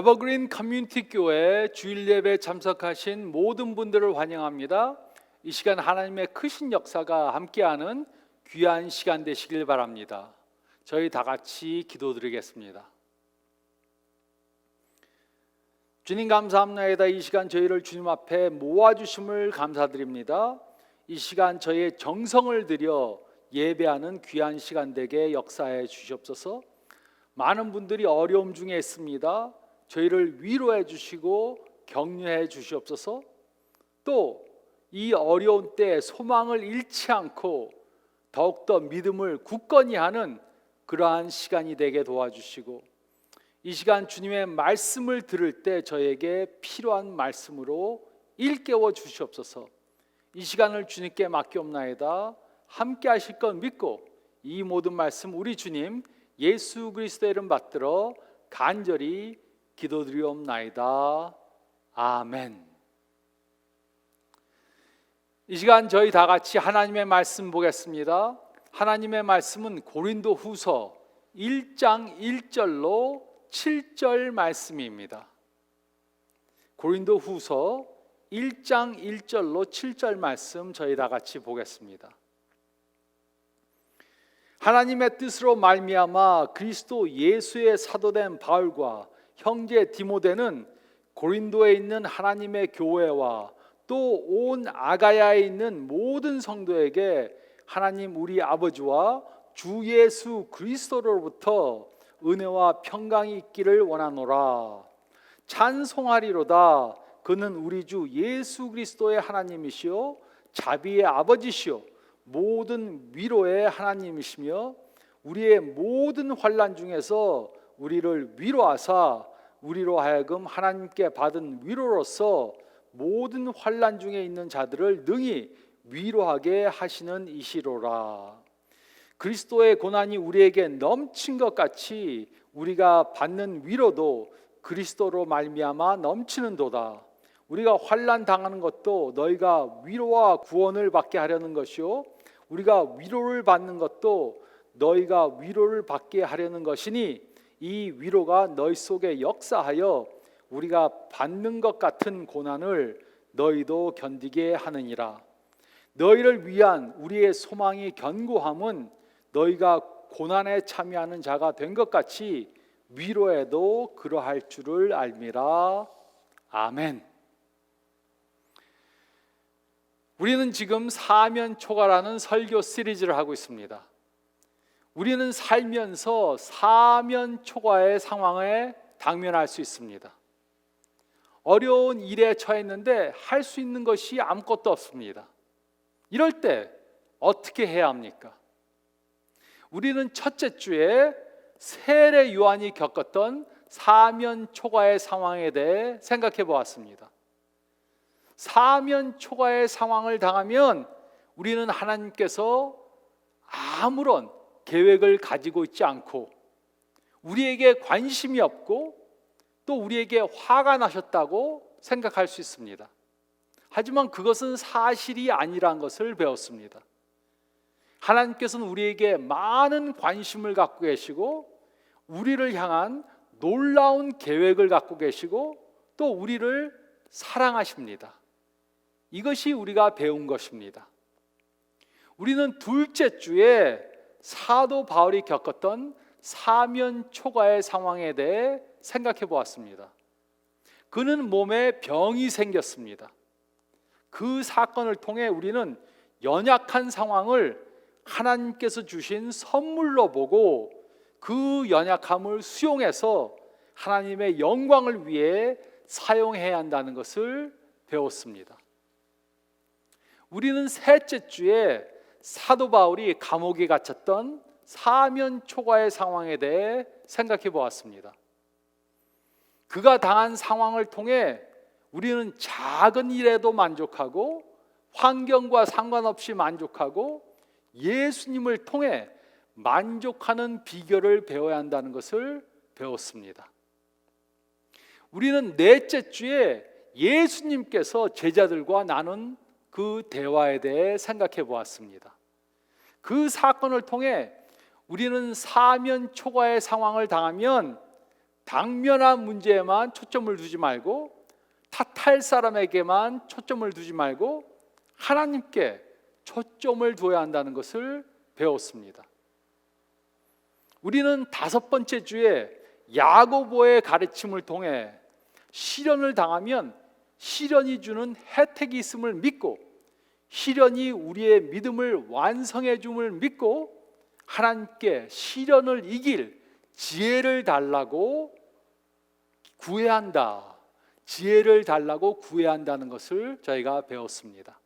에버그린 커뮤니티 교회 주일 예배에 참석하신 모든 분들을 환영합니다. 이 시간 하나님의 크신 역사가 함께하는 귀한 시간 되시길 바랍니다. 저희 다 같이 기도드리겠습니다. 주님 감사합니다. 이 시간 저희를 주님 앞에 모아주심을 감사드립니다. 이 시간 저희의 정성을 들여 예배하는 귀한 시간 되게 역사해 주시옵소서. 많은 분들이 어려움 중에 있습니다. 저희를 위로해 주시고 격려해 주시옵소서. 또 이 어려운 때 소망을 잃지 않고 더욱더 믿음을 굳건히 하는 그러한 시간이 되게 도와주시고, 이 시간 주님의 말씀을 들을 때 저에게 필요한 말씀으로 일깨워 주시옵소서. 이 시간을 주님께 맡기옵나이다. 함께 하실 것 믿고 이 모든 말씀 우리 주님 예수 그리스도의 이름 받들어 간절히 기도드리옵나이다. 아멘. 이 시간 저희 다 같이 하나님의 말씀 보겠습니다. 하나님의 말씀은 고린도후서 1장 1절로 7절 말씀입니다. 고린도후서 1장 1절로 7절 말씀 저희 다 같이 보겠습니다. 하나님의 뜻으로 말미암아 그리스도 예수의 사도된 바울과 형제 디모데는 고린도에 있는 하나님의 교회와 또 온 아가야에 있는 모든 성도에게 하나님 우리 아버지와 주 예수 그리스도로부터 은혜와 평강이 있기를 원하노라. 찬송하리로다. 그는 우리 주 예수 그리스도의 하나님이시요 자비의 아버지시요 모든 위로의 하나님이시며 우리의 모든 환난 중에서 우리를 위로하사 우리로 하여금 하나님께 받은 위로로서 모든 환난 중에 있는 자들을 능히 위로하게 하시는 이시로라. 그리스도의 고난이 우리에게 넘친 것 같이 우리가 받는 위로도 그리스도로 말미암아 넘치는도다. 우리가 환난 당하는 것도 너희가 위로와 구원을 받게 하려는 것이요 우리가 위로를 받는 것도 너희가 위로를 받게 하려는 것이니 이 위로가 너희 속에 역사하여 우리가 받는 것 같은 고난을 너희도 견디게 하느니라. 너희를 위한 우리의 소망이 견고함은 너희가 고난에 참여하는 자가 된 것 같이 위로에도 그러할 줄을 알미라. 아멘. 우리는 지금 사면초가라는 설교 시리즈를 하고 있습니다. 우리는 살면서 사면초가의 상황에 당면할 수 있습니다. 어려운 일에 처했는데 할 수 있는 것이 아무것도 없습니다. 이럴 때 어떻게 해야 합니까? 우리는 첫째 주에 세례 요한이 겪었던 사면초가의 상황에 대해 생각해 보았습니다. 사면초가의 상황을 당하면 우리는 하나님께서 아무런 계획을 가지고 있지 않고 우리에게 관심이 없고 또 우리에게 화가 나셨다고 생각할 수 있습니다. 하지만 그것은 사실이 아니라는 것을 배웠습니다. 하나님께서는 우리에게 많은 관심을 갖고 계시고 우리를 향한 놀라운 계획을 갖고 계시고 또 우리를 사랑하십니다. 이것이 우리가 배운 것입니다. 우리는 둘째 주에 사도 바울이 겪었던 사면초가의 상황에 대해 생각해 보았습니다. 그는 몸에 병이 생겼습니다. 그 사건을 통해 우리는 연약한 상황을 하나님께서 주신 선물로 보고 그 연약함을 수용해서 하나님의 영광을 위해 사용해야 한다는 것을 배웠습니다. 우리는 셋째 주에 사도 바울이 감옥에 갇혔던 사면초가의 상황에 대해 생각해 보았습니다. 그가 당한 상황을 통해 우리는 작은 일에도 만족하고 환경과 상관없이 만족하고 예수님을 통해 만족하는 비결을 배워야 한다는 것을 배웠습니다. 우리는 넷째 주에 예수님께서 제자들과 나눈 그 대화에 대해 생각해 보았습니다. 그 사건을 통해 우리는 사면초가의 상황을 당하면 당면한 문제에만 초점을 두지 말고 탓할 사람에게만 초점을 두지 말고 하나님께 초점을 두어야 한다는 것을 배웠습니다. 우리는 5번째 주에 야고보의 가르침을 통해 시련을 당하면 시련이 주는 혜택이 있음을 믿고 시련이 우리의 믿음을 완성해 줌을 믿고 하나님께 시련을 이길 지혜를 달라고 구해야 한다. 지혜를 달라고 구해야 한다는 것을 저희가 배웠습니다.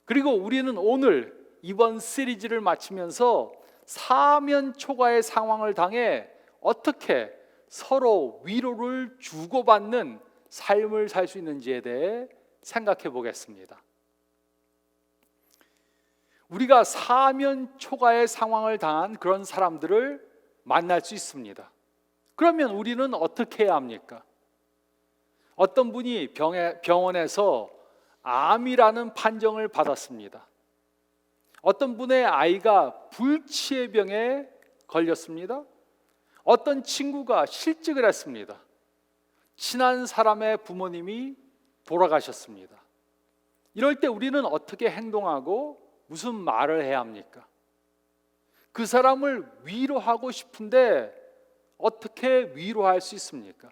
그리고 우리는 오늘 이번 시리즈를 마치면서 사면 초가의 상황을 당해 어떻게 서로 위로를 주고받는 삶을 살 수 있는지에 대해 생각해 보겠습니다. 우리가 사면 초가의 상황을 당한 그런 사람들을 만날 수 있습니다. 그러면 우리는 어떻게 해야 합니까? 어떤 분이 병원에서 암이라는 판정을 받았습니다. 어떤 분의 아이가 불치의 병에 걸렸습니다. 어떤 친구가 실직을 했습니다. 친한 사람의 부모님이 돌아가셨습니다. 이럴 때 우리는 어떻게 행동하고 무슨 말을 해야 합니까? 그 사람을 위로하고 싶은데 어떻게 위로할 수 있습니까?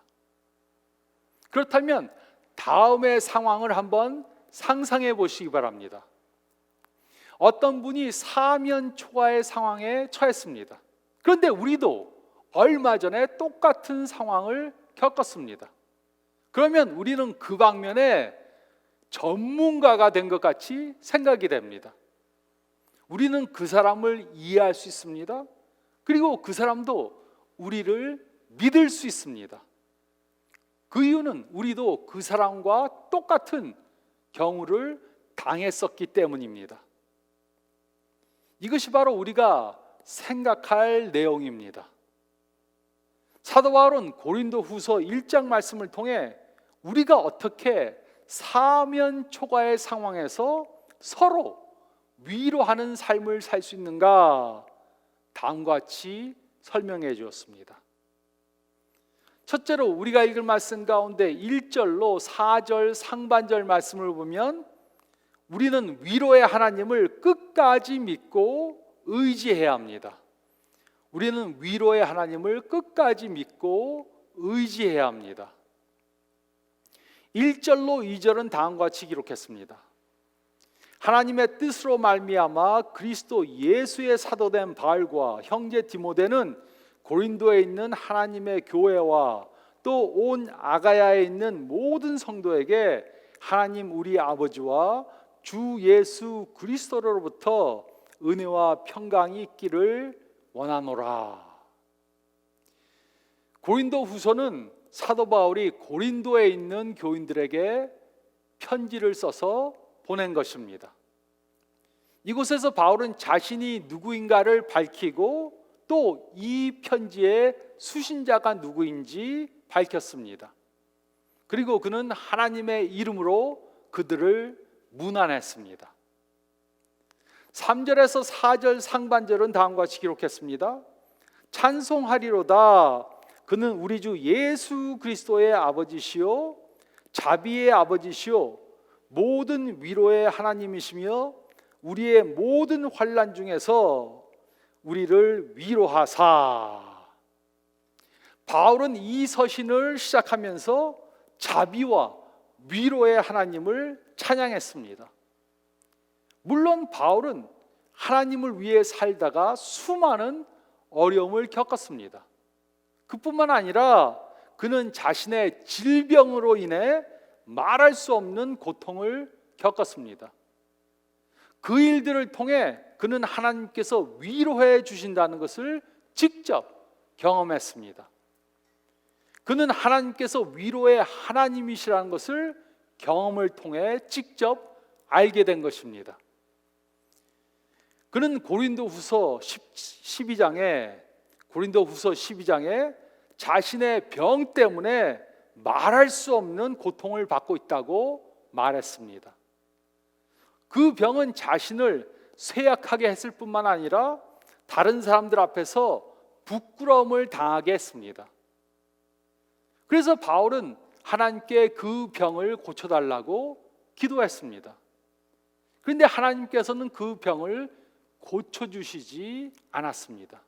그렇다면 다음의 상황을 한번 상상해 보시기 바랍니다. 어떤 분이 사면 초가의 상황에 처했습니다. 그런데 우리도 얼마 전에 똑같은 상황을 겪었습니다. 그러면 우리는 그 방면에 전문가가 된 것 같이 생각이 됩니다. 우리는 그 사람을 이해할 수 있습니다. 그리고 그 사람도 우리를 믿을 수 있습니다. 그 이유는 우리도 그 사람과 똑같은 경우를 당했었기 때문입니다. 이것이 바로 우리가 생각할 내용입니다. 사도 바울은 고린도후서 1장 말씀을 통해 우리가 어떻게 사면 초가의 상황에서 서로 위로하는 삶을 살 수 있는가 다음과 같이 설명해 주었습니다. 첫째로 우리가 읽을 말씀 가운데 1절로 4절 상반절 말씀을 보면 우리는 위로의 하나님을 끝까지 믿고 의지해야 합니다. 우리는 위로의 하나님을 끝까지 믿고 의지해야 합니다. 1절로 2절은 다음과 같이 기록했습니다. 하나님의 뜻으로 말미암아 그리스도 예수의 사도된 바울과 형제 디모데는 고린도에 있는 하나님의 교회와 또 온 아가야에 있는 모든 성도에게 하나님 우리 아버지와 주 예수 그리스도로부터 은혜와 평강이 있기를 원하노라. 고린도후서는 사도 바울이 고린도에 있는 교인들에게 편지를 써서 보낸 것입니다. 이곳에서 바울은 자신이 누구인가를 밝히고 또 이 편지의 수신자가 누구인지 밝혔습니다. 그리고 그는 하나님의 이름으로 그들을 문안했습니다. 3절에서 4절 상반절은 다음과 같이 기록했습니다. 찬송하리로다. 그는 우리 주 예수 그리스도의 아버지시요 자비의 아버지시요 모든 위로의 하나님이시며 우리의 모든 환난 중에서 우리를 위로하사. 바울은 이 서신을 시작하면서 자비와 위로의 하나님을 찬양했습니다. 물론 바울은 하나님을 위해 살다가 수많은 어려움을 겪었습니다. 그뿐만 아니라 그는 자신의 질병으로 인해 말할 수 없는 고통을 겪었습니다. 그 일들을 통해 그는 하나님께서 위로해 주신다는 것을 직접 경험했습니다. 그는 하나님께서 위로의 하나님이시라는 것을 경험을 통해 직접 알게 된 것입니다. 그는 고린도후서 12장에 자신의 병 때문에 말할 수 없는 고통을 받고 있다고 말했습니다. 그 병은 자신을 쇠약하게 했을 뿐만 아니라 다른 사람들 앞에서 부끄러움을 당하게 했습니다. 그래서 바울은 하나님께 그 병을 고쳐달라고 기도했습니다. 그런데 하나님께서는 그 병을 고쳐주시지 않았습니다.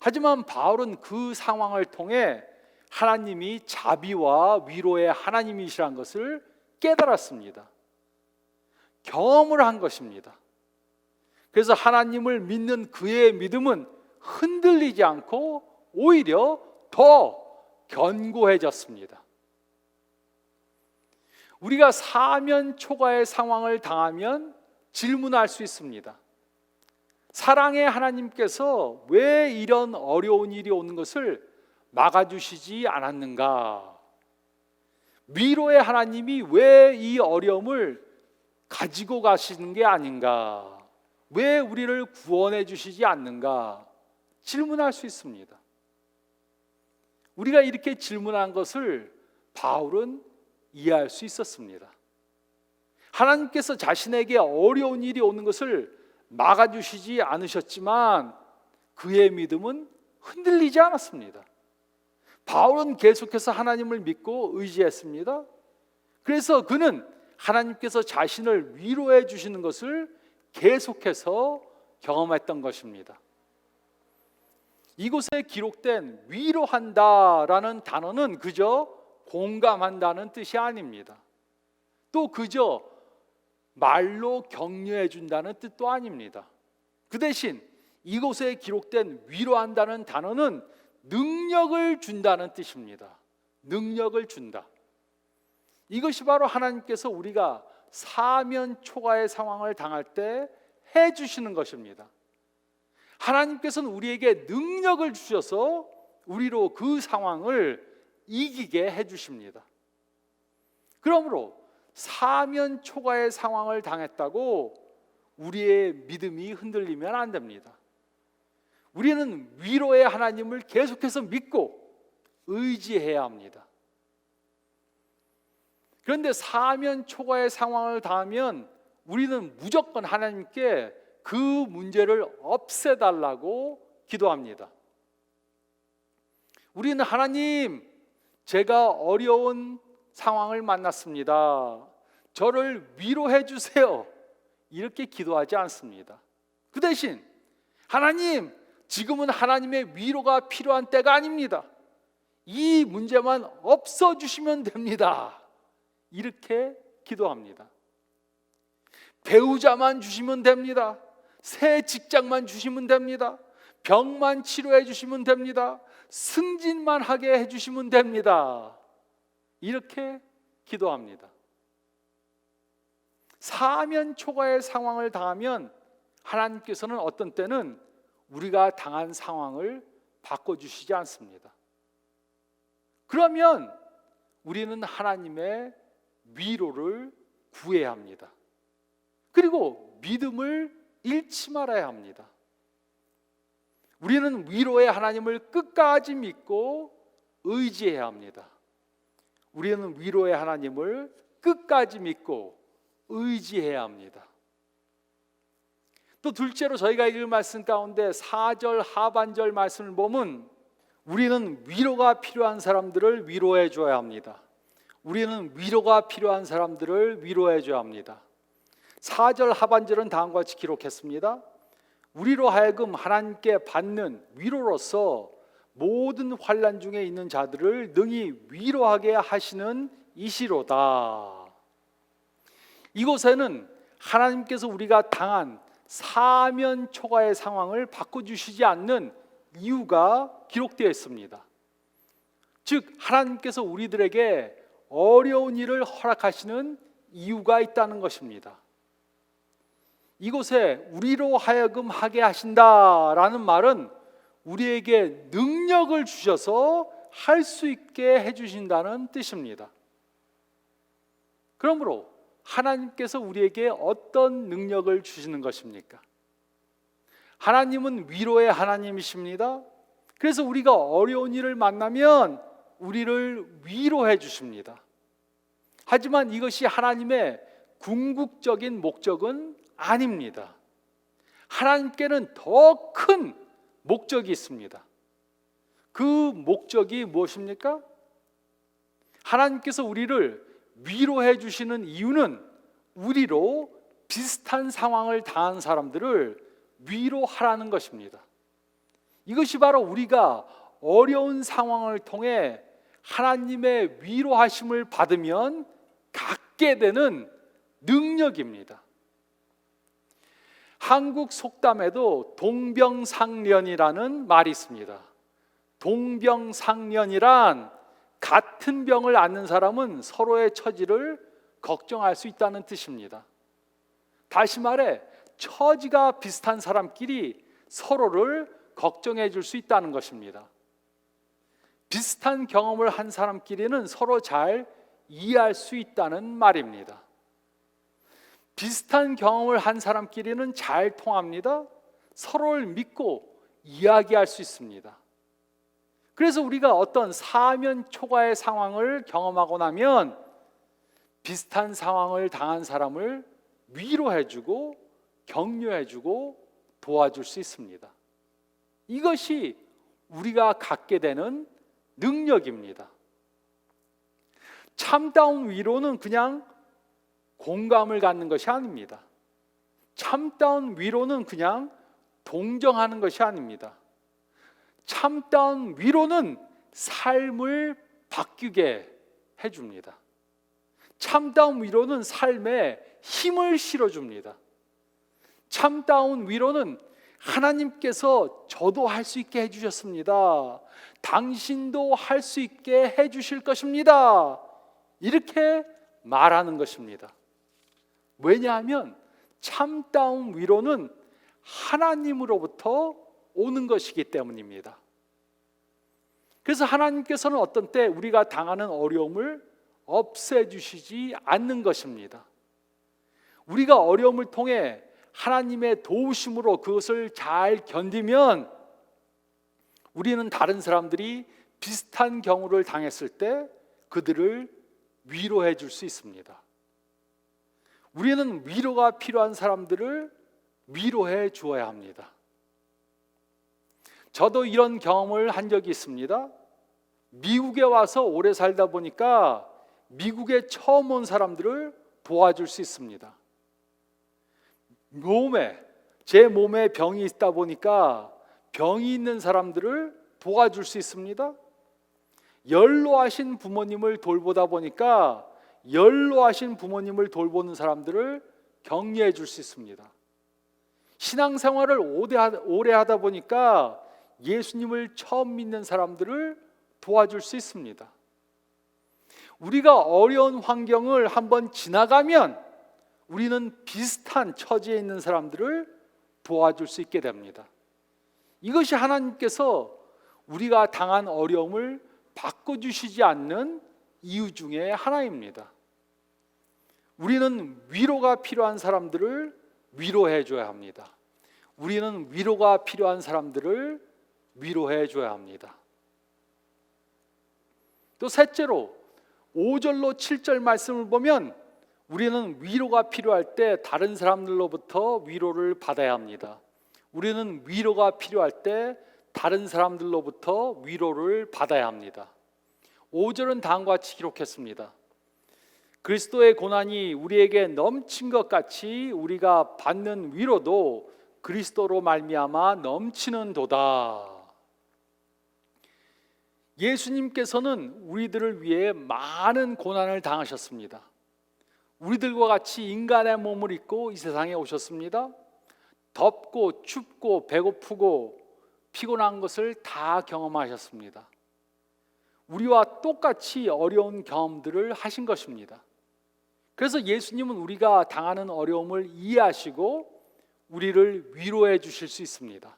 하지만 바울은 그 상황을 통해 하나님이 자비와 위로의 하나님이시라는 것을 깨달았습니다. 경험을 한 것입니다. 그래서 하나님을 믿는 그의 믿음은 흔들리지 않고 오히려 더 견고해졌습니다. 우리가 사면 초가의 상황을 당하면 질문할 수 있습니다. 사랑의 하나님께서 왜 이런 어려운 일이 오는 것을 막아주시지 않았는가? 위로의 하나님이 왜 이 어려움을 가지고 가시는 게 아닌가? 왜 우리를 구원해 주시지 않는가? 질문할 수 있습니다. 우리가 이렇게 질문한 것을 바울은 이해할 수 있었습니다. 하나님께서 자신에게 어려운 일이 오는 것을 막아주시지 않으셨지만 그의 믿음은 흔들리지 않았습니다. 바울은 계속해서 하나님을 믿고 의지했습니다. 그래서 그는 하나님께서 자신을 위로해 주시는 것을 계속해서 경험했던 것입니다. 이곳에 기록된 위로한다라는 단어는 그저 공감한다는 뜻이 아닙니다. 또 그저 말로 격려해 준다는 뜻도 아닙니다. 그 대신 이곳에 기록된 위로한다는 단어는 능력을 준다는 뜻입니다. 능력을 준다. 이것이 바로 하나님께서 우리가 사면 초가의 상황을 당할 때 해주시는 것입니다. 하나님께서는 우리에게 능력을 주셔서 우리로 그 상황을 이기게 해주십니다. 그러므로 사면 초가의 상황을 당했다고 우리의 믿음이 흔들리면 안 됩니다. 우리는 위로의 하나님을 계속해서 믿고 의지해야 합니다. 그런데 사면 초가의 상황을 당하면 우리는 무조건 하나님께 그 문제를 없애달라고 기도합니다. 우리는 하나님, 제가 어려운 상황을 만났습니다. 저를 위로해 주세요. 이렇게 기도하지 않습니다. 그 대신 하나님, 지금은 하나님의 위로가 필요한 때가 아닙니다. 이 문제만 없어주시면 됩니다. 이렇게 기도합니다. 배우자만 주시면 됩니다. 새 직장만 주시면 됩니다. 병만 치료해 주시면 됩니다. 승진만 하게 해주시면 됩니다. 이렇게 기도합니다. 사면 초가의 상황을 당하면 하나님께서는 어떤 때는 우리가 당한 상황을 바꿔주시지 않습니다. 그러면 우리는 하나님의 위로를 구해야 합니다. 그리고 믿음을 잃지 말아야 합니다. 우리는 위로의 하나님을 끝까지 믿고 의지해야 합니다. 우리는 위로의 하나님을 끝까지 믿고 의지해야 합니다. 또 둘째로 저희가 읽을 말씀 가운데 4절 하반절 말씀을 보면 우리는 위로가 필요한 사람들을 위로해 줘야 합니다. 우리는 위로가 필요한 사람들을 위로해 줘야 합니다. 4절 하반절은 다음과 같이 기록했습니다. 우리로 하여금 하나님께 받는 위로로서 모든 환난 중에 있는 자들을 능히 위로하게 하시는 이시로다. 이곳에는 하나님께서 우리가 당한 사면 초가의 상황을 바꿔주시지 않는 이유가 기록되어 있습니다. 즉 하나님께서 우리들에게 어려운 일을 허락하시는 이유가 있다는 것입니다. 이곳에 우리로 하여금 하게 하신다라는 말은 우리에게 능력을 주셔서 할 수 있게 해주신다는 뜻입니다. 그러므로 하나님께서 우리에게 어떤 능력을 주시는 것입니까? 하나님은 위로의 하나님이십니다. 그래서 우리가 어려운 일을 만나면 우리를 위로해 주십니다. 하지만 이것이 하나님의 궁극적인 목적은 아닙니다. 하나님께는 더 큰 목적이 있습니다. 그 목적이 무엇입니까? 하나님께서 우리를 위로해 주시는 이유는 우리로 비슷한 상황을 당한 사람들을 위로하라는 것입니다. 이것이 바로 우리가 어려운 상황을 통해 하나님의 위로하심을 받으면 갖게 되는 능력입니다. 한국 속담에도 동병상련이라는 말이 있습니다. 동병상련이란 같은 병을 앓는 사람은 서로의 처지를 걱정할 수 있다는 뜻입니다. 다시 말해 처지가 비슷한 사람끼리 서로를 걱정해 줄 수 있다는 것입니다. 비슷한 경험을 한 사람끼리는 서로 잘 이해할 수 있다는 말입니다. 비슷한 경험을 한 사람끼리는 잘 통합니다. 서로를 믿고 이야기할 수 있습니다. 그래서 우리가 어떤 사면 초과의 상황을 경험하고 나면 비슷한 상황을 당한 사람을 위로해주고 격려해주고 도와줄 수 있습니다. 이것이 우리가 갖게 되는 능력입니다. 참다운 위로는 그냥 공감을 갖는 것이 아닙니다. 참다운 위로는 그냥 동정하는 것이 아닙니다. 참다운 위로는 삶을 바뀌게 해줍니다. 참다운 위로는 삶에 힘을 실어줍니다. 참다운 위로는 하나님께서 저도 할 수 있게 해주셨습니다. 당신도 할 수 있게 해주실 것입니다. 이렇게 말하는 것입니다. 왜냐하면 참다운 위로는 하나님으로부터 오는 것이기 때문입니다. 그래서 하나님께서는 어떤 때 우리가 당하는 어려움을 없애주시지 않는 것입니다. 우리가 어려움을 통해 하나님의 도우심으로 그것을 잘 견디면 우리는 다른 사람들이 비슷한 경우를 당했을 때 그들을 위로해 줄 수 있습니다. 우리는 위로가 필요한 사람들을 위로해 주어야 합니다. 저도 이런 경험을 한 적이 있습니다. 미국에 와서 오래 살다 보니까 미국에 처음 온 사람들을 도와줄 수 있습니다. 제 몸에 병이 있다 보니까 병이 있는 사람들을 도와줄 수 있습니다. 연로하신 부모님을 돌보다 보니까 연로하신 부모님을 돌보는 사람들을 격려해 줄 수 있습니다. 신앙생활을 오래 하다 보니까 예수님을 처음 믿는 사람들을 도와줄 수 있습니다. 우리가 어려운 환경을 한번 지나가면 우리는 비슷한 처지에 있는 사람들을 도와줄 수 있게 됩니다. 이것이 하나님께서 우리가 당한 어려움을 바꿔주시지 않는 이유 중에 하나입니다. 우리는 위로가 필요한 사람들을 위로해 줘야 합니다. 우리는 위로가 필요한 사람들을 위로해 줘야 합니다. 또 셋째로 5절로 7절 말씀을 보면 우리는 위로가 필요할 때 다른 사람들로부터 위로를 받아야 합니다. 우리는 위로가 필요할 때 다른 사람들로부터 위로를 받아야 합니다. 5절은 다음과 같이 기록했습니다. 그리스도의 고난이 우리에게 넘친 것 같이 우리가 받는 위로도 그리스도로 말미암아 넘치는도다. 예수님께서는 우리들을 위해 많은 고난을 당하셨습니다. 우리들과 같이 인간의 몸을 입고 이 세상에 오셨습니다. 덥고 춥고 배고프고 피곤한 것을 다 경험하셨습니다. 우리와 똑같이 어려운 경험들을 하신 것입니다. 그래서 예수님은 우리가 당하는 어려움을 이해하시고 우리를 위로해 주실 수 있습니다.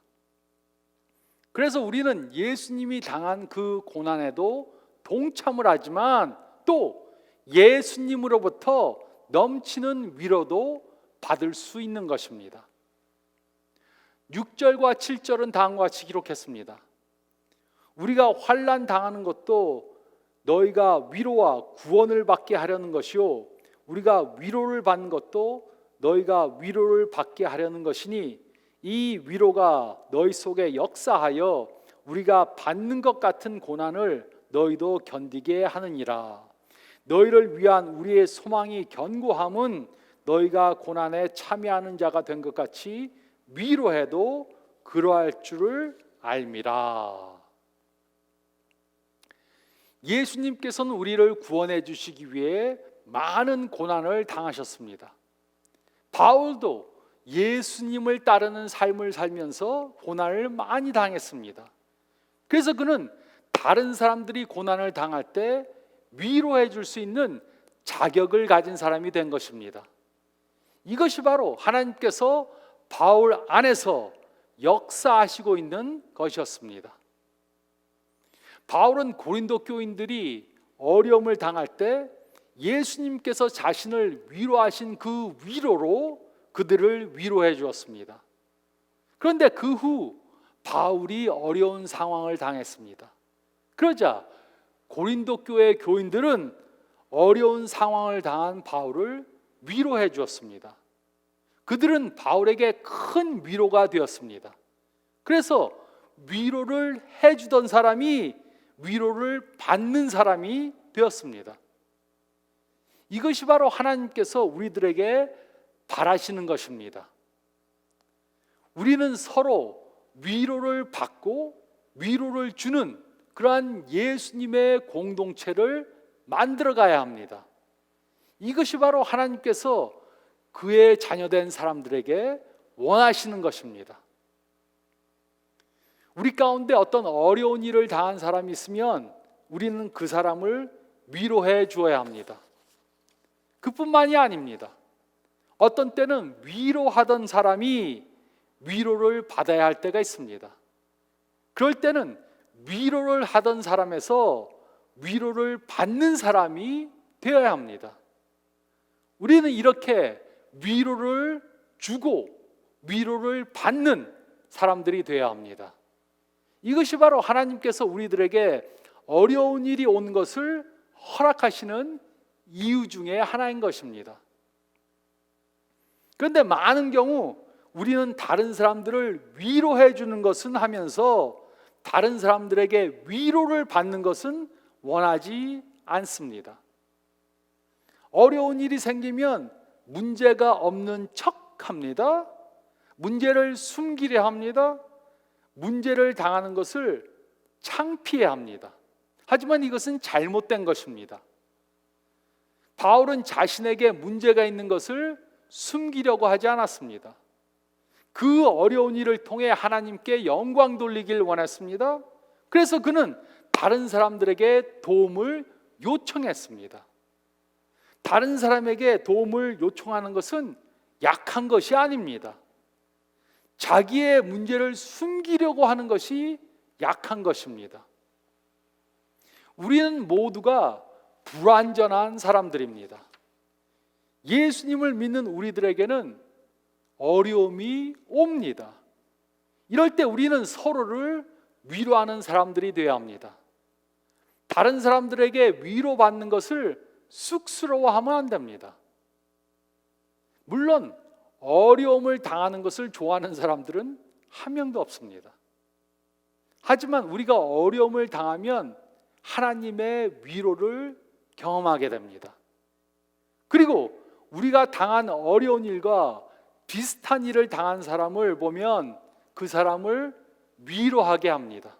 그래서 우리는 예수님이 당한 그 고난에도 동참을 하지만 또 예수님으로부터 넘치는 위로도 받을 수 있는 것입니다. 6절과 7절은 다음과 같이 기록했습니다. 우리가 환난 당하는 것도 너희가 위로와 구원을 받게 하려는 것이요 우리가 위로를 받는 것도 너희가 위로를 받게 하려는 것이니 이 위로가 너희 속에 역사하여 우리가 받는 것 같은 고난을 너희도 견디게 하느니라. 너희를 위한 우리의 소망이 견고함은 너희가 고난에 참여하는 자가 된 것 같이 위로해도 그러할 줄을 알미라. 예수님께서는 우리를 구원해 주시기 위해 많은 고난을 당하셨습니다. 바울도 예수님을 따르는 삶을 살면서 고난을 많이 당했습니다. 그래서 그는 다른 사람들이 고난을 당할 때 위로해 줄 수 있는 자격을 가진 사람이 된 것입니다. 이것이 바로 하나님께서 바울 안에서 역사하시고 있는 것이었습니다. 바울은 고린도 교인들이 어려움을 당할 때 예수님께서 자신을 위로하신 그 위로로 그들을 위로해 주었습니다. 그런데 그 후 바울이 어려운 상황을 당했습니다. 그러자 고린도 교회 교인들은 어려운 상황을 당한 바울을 위로해 주었습니다. 그들은 바울에게 큰 위로가 되었습니다. 그래서 위로를 해주던 사람이 위로를 받는 사람이 되었습니다. 이것이 바로 하나님께서 우리들에게 바라시는 것입니다. 우리는 서로 위로를 받고 위로를 주는 그러한 예수님의 공동체를 만들어 가야 합니다. 이것이 바로 하나님께서 그의 자녀된 사람들에게 원하시는 것입니다. 우리 가운데 어떤 어려운 일을 당한 사람이 있으면 우리는 그 사람을 위로해 주어야 합니다. 그뿐만이 아닙니다. 어떤 때는 위로하던 사람이 위로를 받아야 할 때가 있습니다. 그럴 때는 위로를 하던 사람에서 위로를 받는 사람이 되어야 합니다. 우리는 이렇게 위로를 주고 위로를 받는 사람들이 되어야 합니다. 이것이 바로 하나님께서 우리들에게 어려운 일이 온 것을 허락하시는 이유 중에 하나인 것입니다. 그런데 많은 경우 우리는 다른 사람들을 위로해 주는 것은 하면서 다른 사람들에게 위로를 받는 것은 원하지 않습니다. 어려운 일이 생기면 문제가 없는 척합니다. 문제를 숨기려 합니다. 문제를 당하는 것을 창피해 합니다. 하지만 이것은 잘못된 것입니다. 바울은 자신에게 문제가 있는 것을 숨기려고 하지 않았습니다. 그 어려운 일을 통해 하나님께 영광 돌리길 원했습니다. 그래서 그는 다른 사람들에게 도움을 요청했습니다. 다른 사람에게 도움을 요청하는 것은 약한 것이 아닙니다. 자기의 문제를 숨기려고 하는 것이 약한 것입니다. 우리는 모두가 불완전한 사람들입니다. 예수님을 믿는 우리들에게는 어려움이 옵니다. 이럴 때 우리는 서로를 위로하는 사람들이 되어야 합니다. 다른 사람들에게 위로받는 것을 쑥스러워하면 안 됩니다. 물론 어려움을 당하는 것을 좋아하는 사람들은 한 명도 없습니다. 하지만 우리가 어려움을 당하면 하나님의 위로를 경험하게 됩니다. 그리고 우리가 당한 어려운 일과 비슷한 일을 당한 사람을 보면 그 사람을 위로하게 합니다.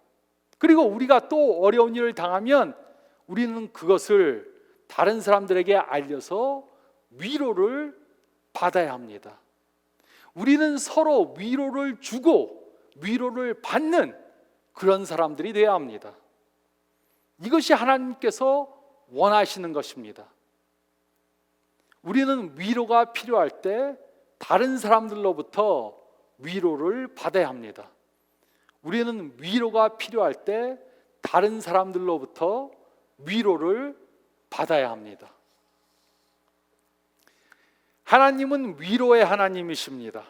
그리고 우리가 또 어려운 일을 당하면 우리는 그것을 다른 사람들에게 알려서 위로를 받아야 합니다. 우리는 서로 위로를 주고 위로를 받는 그런 사람들이 되어야 합니다. 이것이 하나님께서 원하시는 것입니다. 우리는 위로가 필요할 때 다른 사람들로부터 위로를 받아야 합니다. 우리는 위로가 필요할 때 다른 사람들로부터 위로를 받아야 합니다. 하나님은 위로의 하나님이십니다.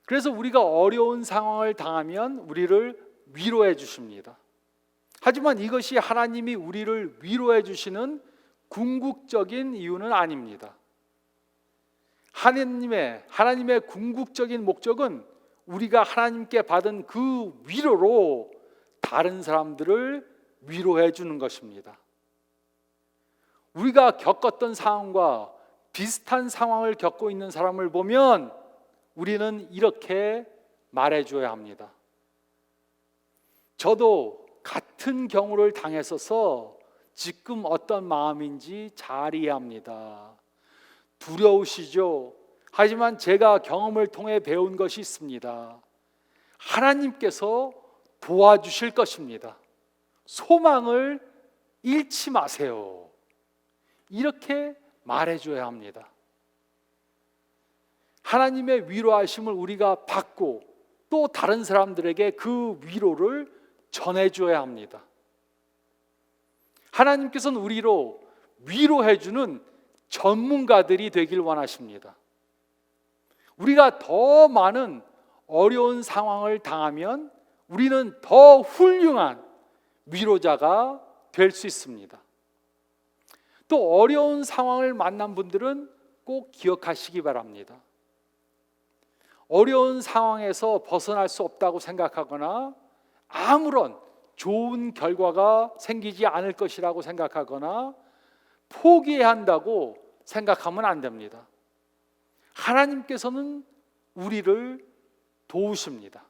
그래서 우리가 어려운 상황을 당하면 우리를 위로해 주십니다. 하지만 이것이 하나님이 우리를 위로해 주시는 궁극적인 이유는 아닙니다. 하나님의 궁극적인 목적은 우리가 하나님께 받은 그 위로로 다른 사람들을 위로해 주는 것입니다. 우리가 겪었던 상황과 비슷한 상황을 겪고 있는 사람을 보면 우리는 이렇게 말해줘야 합니다. 저도 같은 경우를 당했어서 지금 어떤 마음인지 잘 이해합니다. 두려우시죠? 하지만 제가 경험을 통해 배운 것이 있습니다. 하나님께서 도와주실 것입니다. 소망을 잃지 마세요. 이렇게 말해줘야 합니다. 하나님의 위로하심을 우리가 받고 또 다른 사람들에게 그 위로를 전해줘야 합니다. 하나님께서는 우리로 위로해주는 전문가들이 되길 원하십니다. 우리가 더 많은 어려운 상황을 당하면 우리는 더 훌륭한 위로자가 될 수 있습니다. 또 어려운 상황을 만난 분들은 꼭 기억하시기 바랍니다. 어려운 상황에서 벗어날 수 없다고 생각하거나 아무런 좋은 결과가 생기지 않을 것이라고 생각하거나 포기해야 한다고 생각하면 안 됩니다. 하나님께서는 우리를 도우십니다.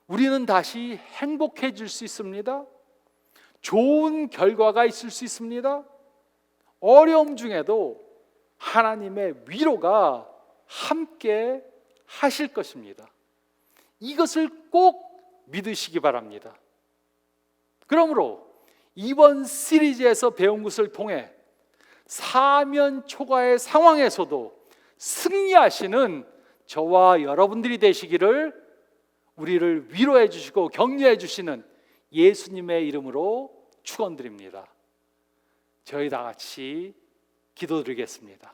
우리는 다시 행복해질 수 있습니다. 좋은 결과가 있을 수 있습니다. 어려움 중에도 하나님의 위로가 함께 하실 것입니다. 이것을 꼭 믿으시기 바랍니다. 그러므로 이번 시리즈에서 배운 것을 통해 사면 초과의 상황에서도 승리하시는 저와 여러분들이 되시기를 우리를 위로해 주시고 격려해 주시는 예수님의 이름으로 축원드립니다. 저희 다 같이 기도드리겠습니다.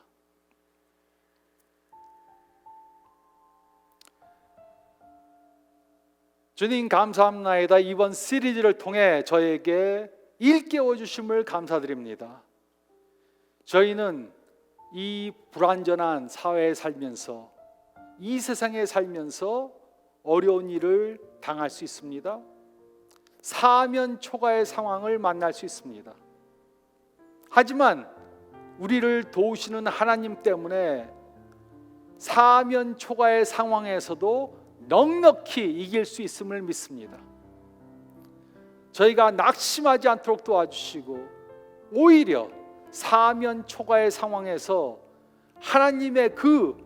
주님 감사합니다. 이번 시리즈를 통해 저에게 일깨워 주심을 감사드립니다. 저희는 이 불완전한 사회에 살면서 이 세상에 살면서 어려운 일을 당할 수 있습니다. 사면 초과의 상황을 만날 수 있습니다. 하지만 우리를 도우시는 하나님 때문에 사면 초과의 상황에서도 넉넉히 이길 수 있음을 믿습니다. 저희가 낙심하지 않도록 도와주시고 오히려 사면 초과의 상황에서 하나님의 그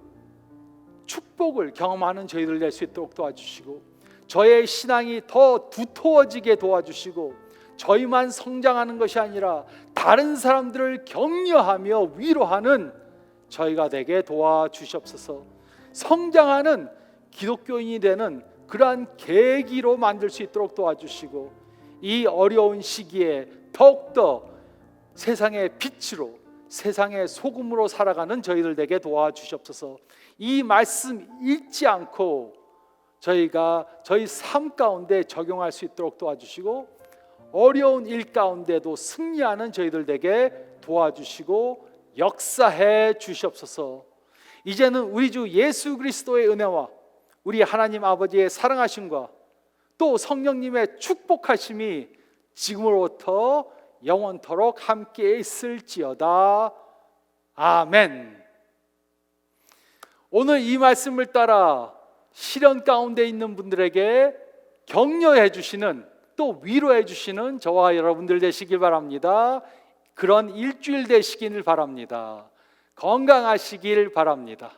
축복을 경험하는 저희들 될 수 있도록 도와주시고 저의 신앙이 더 두터워지게 도와주시고 저희만 성장하는 것이 아니라 다른 사람들을 격려하며 위로하는 저희가 되게 도와주시옵소서. 성장하는 기독교인이 되는 그러한 계기로 만들 수 있도록 도와주시고 이 어려운 시기에 더욱더 세상의 빛으로 세상의 소금으로 살아가는 저희들 되게 도와주시옵소서. 이 말씀 잊지 않고 저희가 저희 삶 가운데 적용할 수 있도록 도와주시고 어려운 일 가운데도 승리하는 저희들 되게 도와주시고 역사해 주시옵소서. 이제는 우리 주 예수 그리스도의 은혜와 우리 하나님 아버지의 사랑하심과 또 성령님의 축복하심이 지금으로부터 영원토록 함께 있을지어다. 아멘. 오늘 이 말씀을 따라 시련 가운데 있는 분들에게 격려해 주시는 또 위로해 주시는 저와 여러분들 되시길 바랍니다. 그런 일주일 되시길 바랍니다. 건강하시길 바랍니다.